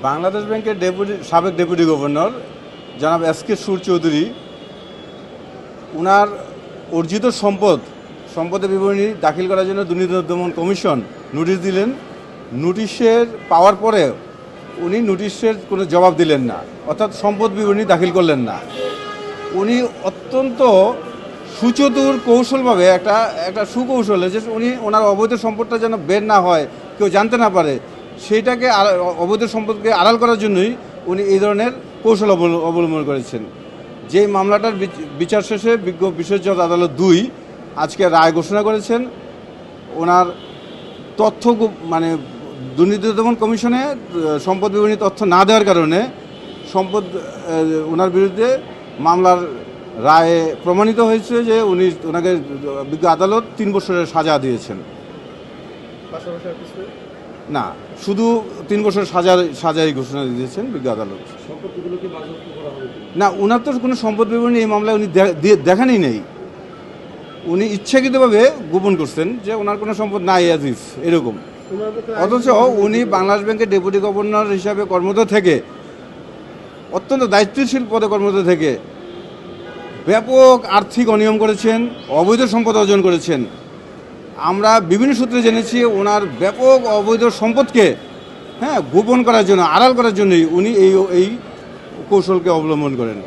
বাংলাদেশ ব্যাংকের সাবেক deputy governor জনাব এস.কে সুর চৌধুরী উনার অর্জিত সম্পদের বিবরণী দাখিল করার জন্য দুর্নীতি দমন কমিশন নোটিশ দিলেন। নোটিশের পাওয়ার পরে উনি নোটিশের কোনো জবাব দিলেন না, অর্থাৎ সম্পদ বিবরণী দাখিল করলেন না। উনি অত্যন্ত সুচতুর কৌশলভাবে একটা সুকৌশলে যে উনি ওনার অবৈধ সম্পদটা যেন বের না হয়, কেউ জানতে না পারে, সেইটাকে অবৈধ সম্পদকে আড়াল করার জন্যই উনি এই ধরনের কৌশল অবলম্বন করেছেন। যেই মামলাটার বিচার শেষে বিজ্ঞ বিশেষ জজ আদালত 2 আজকে রায় ঘোষণা করেছেন। ওনার তথ্য মানে দুর্নীতি দমন কমিশনে সম্পদ বিবরণী তথ্য না দেওয়ার কারণে ওনার বিরুদ্ধে মামলার রায়ে প্রমাণিত হয়েছে যে ওনাকে বিজ্ঞ আদালত 3 বছরের সাজা দিয়েছেন। না, শুধু 3 বছর সাজাই ঘোষণা দিয়েছেন বিজ্ঞ আদালত। না, ওনার তো কোনো সম্পদ বিবরণী এই মামলায় উনি দেখানই নেই। উনি ইচ্ছাকৃতভাবে গোপন করছেন যে ওনার কোনো সম্পদ নাই আজিজ এরকম। অথচ উনি বাংলাদেশ ব্যাংকের ডেপুটি গভর্নর হিসাবে কর্মরত থেকে, অত্যন্ত দায়িত্বশীল পদে কর্মরত থেকে ব্যাপক আর্থিক অনিয়ম করেছেন, অবৈধ সম্পদ অর্জন করেছেন। আমরা বিভিন্ন সূত্রে জেনেছি ওনার ব্যাপক অবৈধ সম্পদকে গোপন করার জন্য, আড়াল করার জন্যই উনি এই কৌশলকে অবলম্বন করেন।